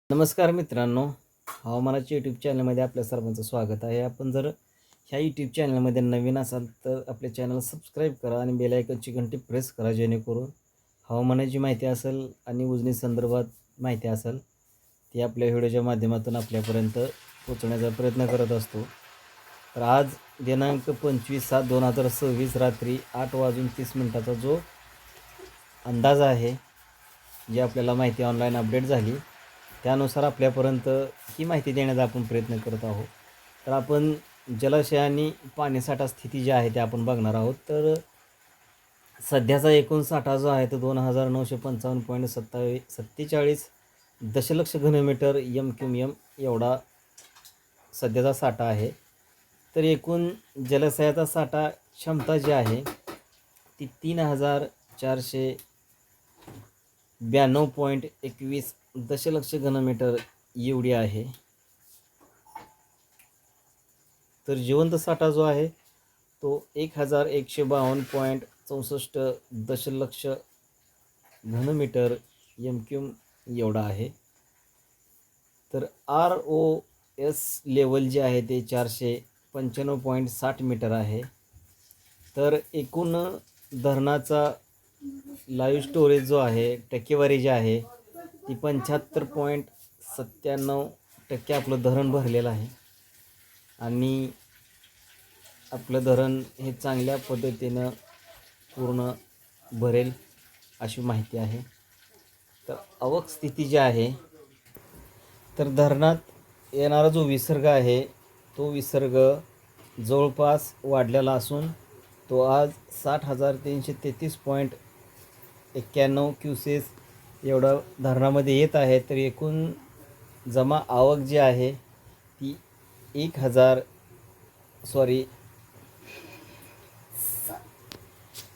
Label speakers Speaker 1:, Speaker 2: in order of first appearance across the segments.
Speaker 1: नमस्कार मित्रांनो, हवामानाच्या यूट्यूब चॅनलमध्ये आपल्या सर्वांचं स्वागत आहे. आपण जर ह्या यूट्यूब चॅनलमध्ये नवीन असाल तर आपल्या चॅनल सबस्क्राईब करा आणि बेल आयकॉनची घंटी प्रेस करा, जेणेकरून हवामानाची माहिती असेल आणि उजनी संदर्भात माहिती असेल ती आपल्या व्हिडिओच्या माध्यमातून आपल्यापर्यंत पोहोचवण्याचा प्रयत्न करत असतो. तर आज दिनांक 25/7/2026 रात्री 8:30 जो अंदाज आहे, जी आपल्याला माहिती ऑनलाईन अपडेट झाली त्यानुसार आपल्यापर्यंत ही माहिती देण्याचा आपण प्रयत्न करत आहोत. तर आपण जलाशय आणि पाणीसाठा स्थिती जी आहे ते आपण बघणार आहोत. तर सध्याचा एकूण साठा जो आहे तो 2955.47 दशलक्ष घनमीटर MQM एवढा सध्याचा साठा आहे. तर एकूण जलाशयाचा साठा क्षमता जी आहे ती 3492.21 दशलक्ष घनमीटर एवढी आहे. तर जिवंत साठा जो आहे तो 1152.64 दशलक्ष घनमीटर MQM एवढा आहे. तर ROS लेवल जे आहे ते 495.60 मीटर आहे. तर एकूण धरणाचा लाईव्ह स्टोरेज जो आहे, टक्केवारी जी आहे ती 75.97% आपलं धरण भरलेलं आहे आणि आपलं धरण हे चांगल्या पद्धतीनं पूर्ण भरेल अशी माहिती आहे. तर आवक स्थिती जी आहे, तर धरणात येणारा जो विसर्ग आहे तो विसर्ग जवळपास वाढलेला असून तो आज 60,333.91 क्युसेस एवढा धरणामध्ये येत आहे. तर एकूण जमा आवक जी आहे ती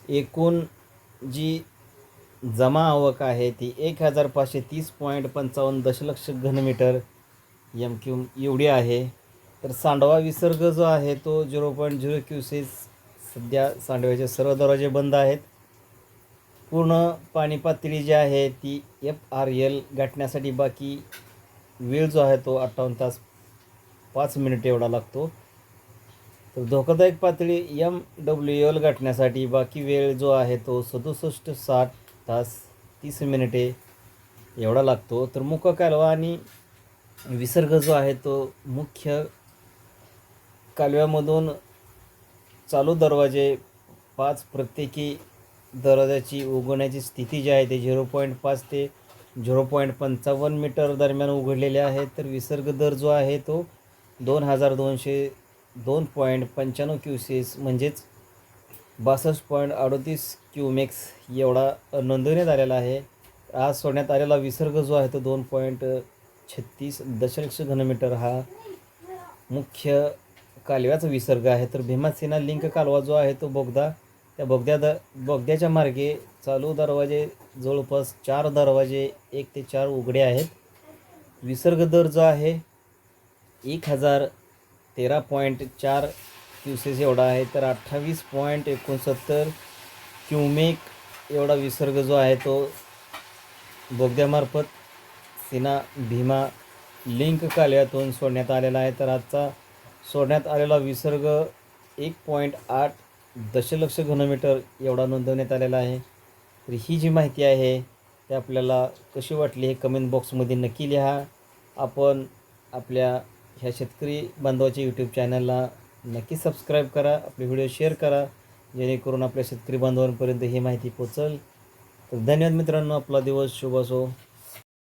Speaker 1: एकूण जी जमा आवक आहे ती 1530.55 दशलक्ष घनमीटर MQM एवढी आहे. तर सांडवा विसर्ग जो आहे तो 0.0 क्युसेस. सध्या सांडव्याचे सर्व दरवाजे बंद आहेत. पूर्ण पाणी पातळी जी आहे ती FRL गाठण्यासाठी बाकी वेळ जो आहे तो 58 तास 5 मिनिट एवढा लागतो. तर धोकादायक पातळी MWL गाठण्यासाठी बाकी वेळ जो आहे तो 67 तास 30 मिनिटे एवढा लागतो. तर मुख्य कालवा आणि विसर्ग जो आहे तो मुख्य कालव्यामधून चालू दरवाजे 5 प्रत्येकी दरवाजाची उघडण्याची स्थिती जी आहे ते 0.5 ते 0.55 मीटर दरम्यान उघडलेले आहेत. तर विसर्ग दर जो आहे तो 2202.95 क्युसेस म्हणजेच 62.38 क्युमेक्स एवढा नोंदवण्यात आलेला आहे. आज सोडण्यात आलेला विसर्ग जो आहे तो 2.36 दशलक्ष घनमीटर हा मुख्य कालव्याचा विसर्ग आहे. तर भीमासेना लिंक कालवा जो आहे तो बोगदा, त्या बोगद्याच्या मार्गे चालू दरवाजे जवळपास 4 दरवाजे 1 ते 4 उघडे आहेत. विसर्ग दर जो आहे 1013.4 क्युसेस एवढा आहे. तर 28.69 क्युमेक एवढा विसर्ग जो आहे तो बोगद्यामार्फत सेना भीमा लिंक कालव्यातून सोडण्यात आलेला आहे. तर आजचा सोडण्यात आलेला विसर्ग 1.8 दशलक्ष घनमीटर एवढा नोंदवण्यात आलेला आहे. तर ही जी माहिती आहे ते आपल्याला कशी वाटली हे कमेंट बॉक्समध्ये नक्की लिहा. आपण आपल्या ह्या शेतकरी बांधवाच्या यूट्यूब चॅनलला नक्की सबस्क्राईब करा, आपले व्हिडिओ शेअर करा, जेणेकरून आपल्या शेतकरी बांधवांपर्यंत ही माहिती पोहोचेल. तर धन्यवाद मित्रांनो, आपला दिवस शुभ असो.